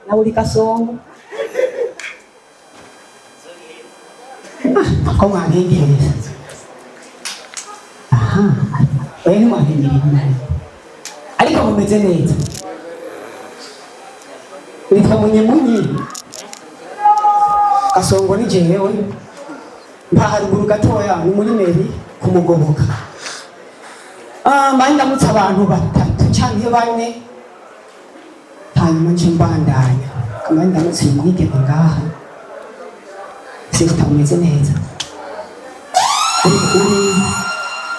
nawe uri Kasongo ko mwangengereza oya ntimwangengereza ariko mumeze neza witwa Munyemunyi Kasongo ni jewe mpa haruguru gatoya ni muri meri kumugoboka mba ndamutse abantu batatu canke bane hanyuma nje mbandanya kama ndamutse umwigeme ngaha sita umeze neza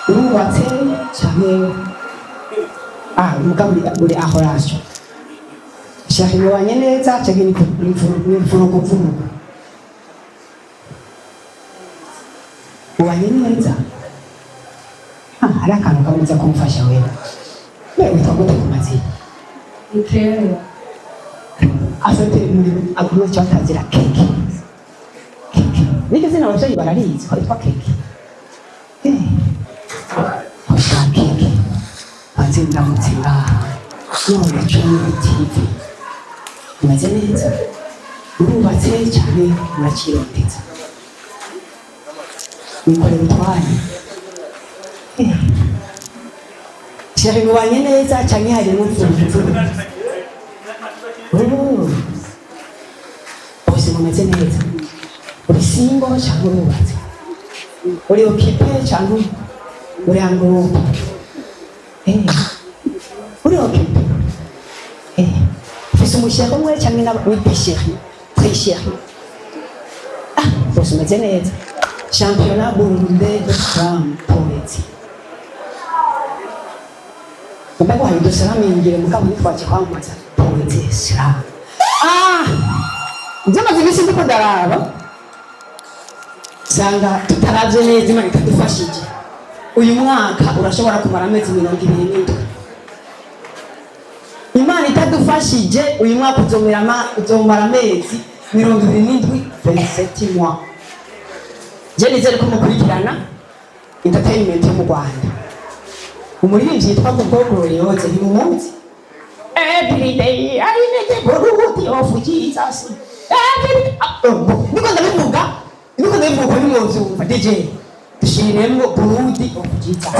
urubatse canke mugaburi aho rasho shaka wanye neza canke ni furugo wanye neza hari akantu kamuza kumfasha wewe witwa gute ku mazina afite muri aguma cyatazira keke niki zina abavyeyi bararizi ko yitwa keke oshaka keke anze ndamutse ngaha none cyane TV umeze neza urubatse cyane murakiroteza nikore bitwanye shaka wanye neza cyane hari n'umuntu bose mumeze neza uri singo cyangwa urubatse uri okipe cyangwa uri angurupe uri okipe ufise umushyaka umwe cyangwa inaba wipesheri presheri bose mumeze neza championnat burundais de femme poésie mbego hari dusaramingire mugabo nitwaje kwamaza poésie sira Njama zibisi ndiko ndaraba sanga tutaravye neza Imana ikadufashije uyu mwaka urashobora kumara amezi 27 Imana itadufashije uyu mwaka uzomara amezi 27 27 mois je nizere ko mukurikirana entertainment mu Rwanda umuririmbyi yitwa Gogo Yoze ni mumunsi every day I need a beauty of Jesus niko ndabivuga ni mwozi umva DJ dushiremo beauty of Jesus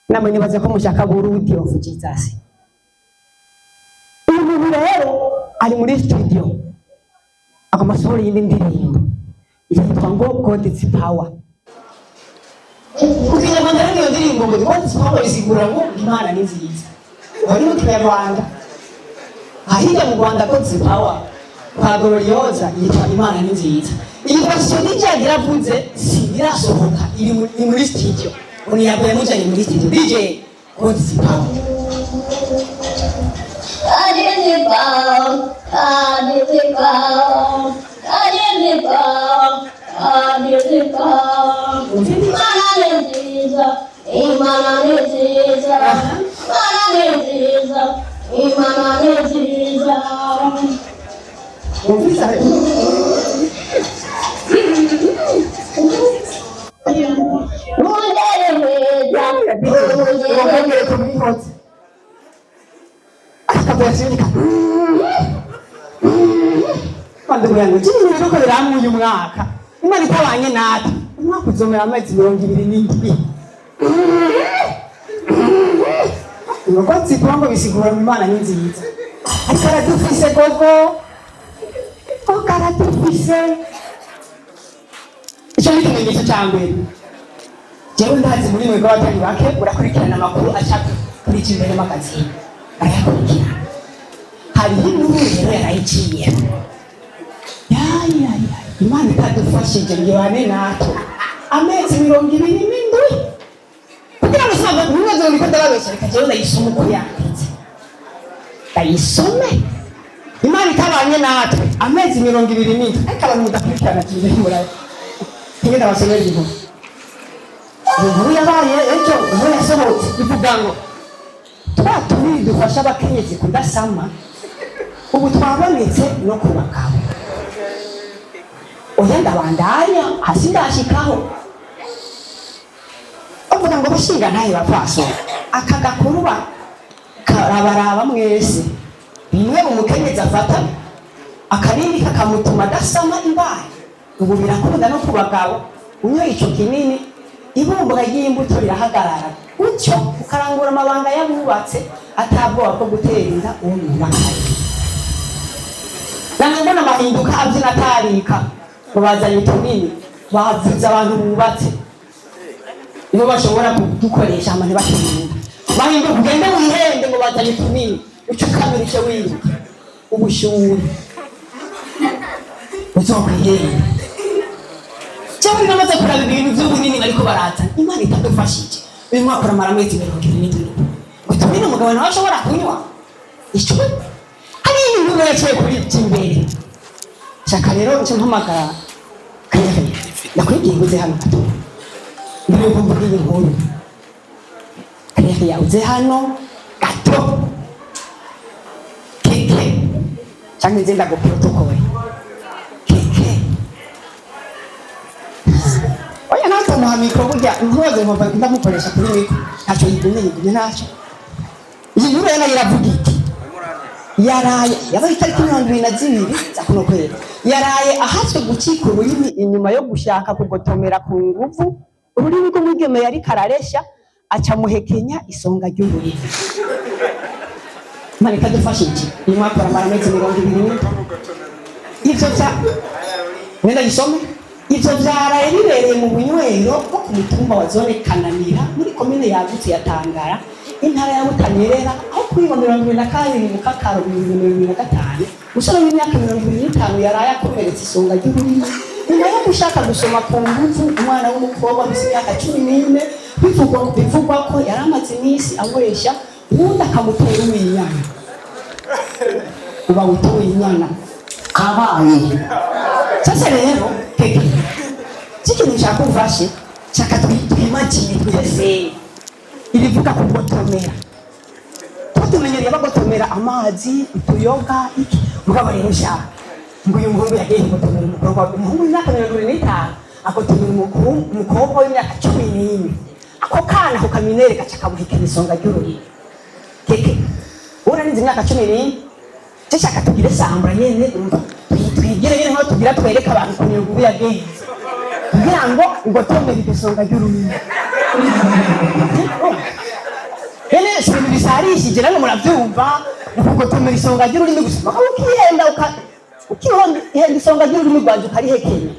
namwe nibaza ko mushaka beauty of Jesus rero ari muri studio akamasoro yindi ndirimbo yitwa ngo God is power ukinyarwanda rero ndirimbo ngo God is power isigura ngo Imana ni nziza wari mu Kinyarwanda ahija mu Rwanda God is power Gloriosa yitwa Imana ni nziza iyi version ijyagira vuze si irasohoka iri muri studio oni yabaye mujanye muri studio DJ God is power Quando yangu chini niko biramu uyu mwaka Imana itabanye natwe umwaka uzomera amezi 27 nuko tsikwambo bisigura Imana ni nziza ariko aradufise gogo karadufise icyo ni ikimenyetso cya mbere jewe ndazi muri mwe batari bake urakurikirana amakuru ashaka kuri kimbere magazine ayakurikirana hari inkuru rero yarayiciye Imana ikadufashije ngibane natwe amezi 27 kugira ngo saba ntuzo niko ndababesha reka jewe ndayisoma uko yanditse ndayisome Imana itabanye natwe amezi 27 ariko abantu mudakurikirana kimbere murayo ngenda basomera inkuru. Inkuru yabaye ejo inkuru yasohotse ivuga ngo twa turi dufasha abakenyezi kudasama ubu twabonetse no ku bagabo. Oya ndabandanya hasi ndashikaho uvuga ngo bashinga ntaye bapfaso aka gakuru karabaraba mwese bimwe mu mukenyezi afata akarindi kakamutuma adasama imbaye. Ubu birakunda no ku bagabo unyoye ico kinini ibumbura ry'imbuto rirahagarara utyo ukarangura amabanga yabubatse atabwoba bwo gutera inda uwo mwubakaye. Nangona amahinduka abyina atarika ngo bazanye utunini bavuze abantu bubatse nibo bashobora kudukoresha amane bakirinda bahinduka ugende wihende ngo bazanye utunini ucukamirike wiruka ubushyuri uzokwihende. Cyangwa namaze kuraba ibintu by'ubunini bariko barazana Imana itadufashije uyu mwaka uramara amezi 27 utumene umugabo nawe ashobora kunywa icyo hari ibintu yaciye kuri imbere shaka rero cyo mpamagara kanya nakwigiye nguze hano gato mbere yo kumva iyi nkuru kanya yauze hano gato keke cyangwa nzenda go protocol keke oya nato mu mikro burya nkoze mpava ndamukoresha kuri mikro ntacyo yigumye ntacyo iyi nkuru yana iravuga iti yaraye yabaye itariki 22 za kuno kwezi yaraye ahaswe gukika ururimi inyuma yo gushaka kugotomera ku nguvu ururimi rw'umwigeme yari kararesha aca muhekenya isonga ry'ururimi. Mane kadufashije uyu mwaka uramara amezi 20 ivyo bya nenda gisome ivyo byaraye bibereye mu bunywero bwo ku mutumba wa zone Kananira muri komine yagutse ya Tangara intara ya Butanyerera aho kuri 22 mu kakaro 2025 usoro w'imyaka 25 yaraye akomeretse isonga ry'ururimi nyuma yo gushaka gusoma ku nguvu umwana w'umukobwa w'imyaka 14 bivugwa ko yaramaze iminsi agoresha ubundi akamutera uwinyana uba utuye inyana kabaye. Sasa rero keke ikintu cyakuvashe cyaka twimagine twese irivuga ku gotomera tumenyereye bagotomera amazi utuyoga iki mugabo rero sha ngo uyu muhungu yagiye gutomera umukobwa umuhungu w'imyaka 25 agotomera umukobwa w'imyaka 14 ako kana kukaminere gacakabuhika isonga ry'ururimi keke uranize imyaka 14 cyashaka tugire sambura nyene umva twigire nyene nko tugira twereka abantu kunyungu yagiye kugira ngo ugotomere isonga ry'ururimi. Hele ibintu bisarishije rero murabyumva ugotomera isonga ry'ururimi gusa ukihenda ukihonda isonga ry'ururimi rwaje ukarihekenya.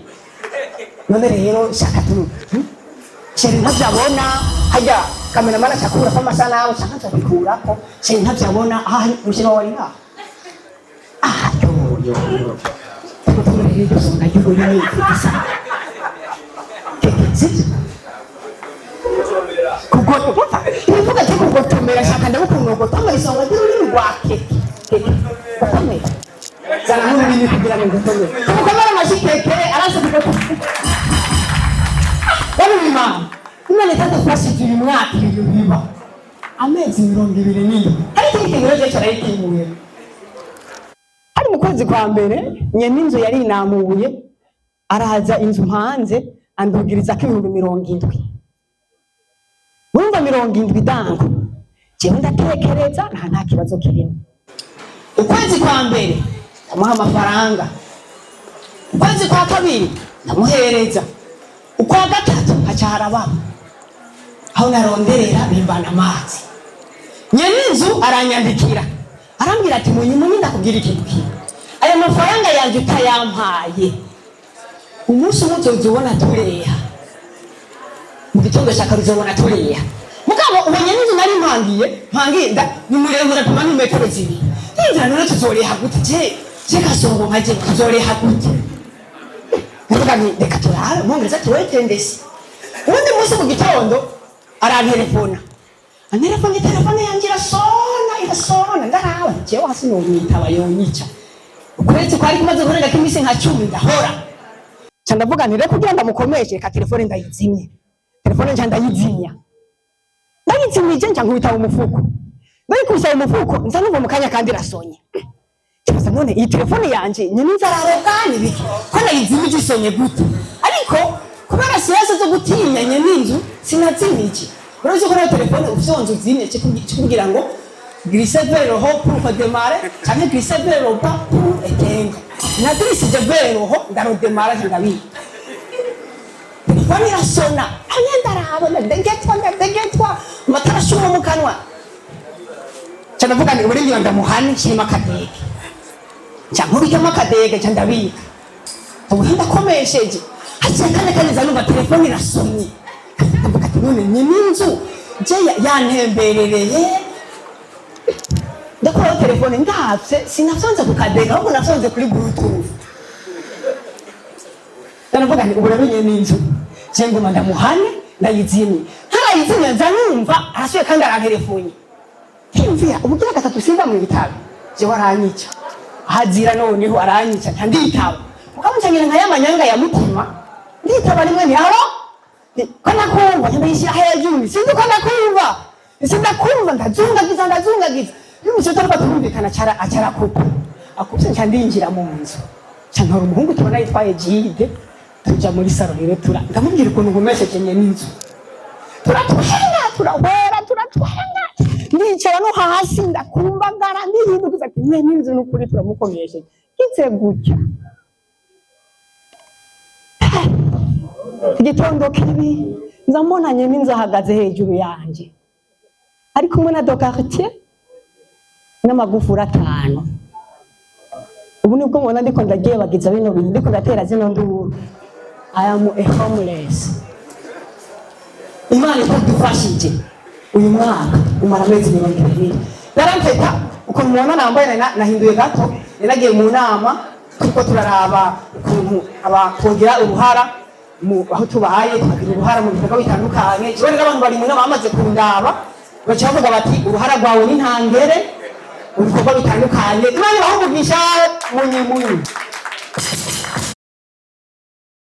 None rero shaka tu sheri ntabyabona hajya kameramana cyakura kwa masanaho cyangwa cyabikura ko sheri ntabyabona mushima wari nga yo ugotomera isonga ry'ururimi gusa kugotomera cyo kugotomera shaka ndabukuntu ugotomera isonga ry'ururimi rwake ugotomera zana n'ururimi kugira ngo ugotomere ugotomera amashikeke araza kugotomera wabima Imana itadufashije uyu mwaka ibintu biba amezi 27 ariko ikintu rero cyarayikimuye hari mu kwezi kwa mbere nyene inzu yari inamuye araza inzu hanze andugiriza ko 70. Urumva 70 dango jewe ndatekereza nta kibazo kirimo. Ukwezi kwa mbere amuha amafaranga, ukwezi kwa kabiri namuhereza, ukwa gatatu hacaraba aho naronderera bimbana amazi. Nyene inzu aranyandikira arambwira ati munyi ndakubwira ikintu kimwe aya mafaranga yanje utayampaye umunsi uzobona tureha mu gitondo cyaka uzobona tureha mugabo umenye n'inzu nari mpangiye ni muremure kuma ni metero 2 inzira none tuzoreha gute je kasongo nkaje tuzoreha gute ndavuga ni reka turara mwongeza tuwetendesi ubundi munsi mu gitondo arantelefona telefone yanjye irasona ndarawe jewe hasi no mwitaba yonyica ukwezi kwari kumaze kurenga kimisi nka 10 ndahora ndavuga nti reka kugira ndamukomeshe ka telefone ndayizimye telefone nca ndayizimya ndayizimije nca nkubita mu mufuko ndayikubisa mu mufuko nza numva mu kanya kandi rasonye kibaza none iyi telefone yanje nyine nzararoga nibiki ko nayizimije isonye gute ariko kubera siyaso zo gutinya n'inzu sinazimije uraje ko telefone ufyonze uzimye kugira ngo grise vero ho pour démarrer cyane grise vero pas pour éteindre natrisi de vero ho ndaro démarrer ndabi telefone irasona anyenda arabona ndegetwa matarashuma mu kanwa cyane vuga ni uburengi ndamuhane shima kadege cyangwa bitamo akadege cyangwa ndabika ubuhinda komesheje hasi kane zanumva telefone irasomye ndavuga ati none n'inzu je yantemberereye ndakora telefone ndavye sinafyonze ku kadege ahubwo nafyonze kuri bluetooth ndavuga nti uburabenye n'inzu je ngoma ndamuhane ndayizimye harayizimye nzanumva arasuye kandi arantelefone kimvira ubugira gatatu sinda mu bitabo je waranyica hazira noneho aranyica nditaba ukamucangira nka yamanyanga ya mutima nditaba rimwe ni aho kana kumva ndayishira hejuru sinzi kana kumva sindakumva ndazungagiza bimuze taraba tumvikana acara kuko akubye ndinjira mu nzu cyangwa umuhungu tubona yitwaye jide tuja muri saro rero ndamubwira ukuntu ngumesheje n'inzu turatwenga ndicara no hasi ndakumbagara ndihindukiza ati n'inzu n'ukuri turamukomesheje kitse gutya igitondo kibi nzambonanye n'inzu ahagaze hejuru yanje ari kumwe na dokartier n'amagufuri 5 ubu nibwo mbona ndiko ndagiye bagiza bino bintu ndiko ndatera zino nduru I am a homeless. Imana ikadufashije uyu mwaka umara amezi 20 naranteka ukuntu mubona nambaye nahinduye gato naragiye mu nama kuko turaraba ukuntu abakongera uruhara aho tubaye tukagira uruhara mu bikorwa bitandukanye kibaye n'abantu bari mu nama bamaze kundaba bacavuga bati uruhara rwawe ni ntangere mu bikorwa bitandukanye imana bahugugisha munyi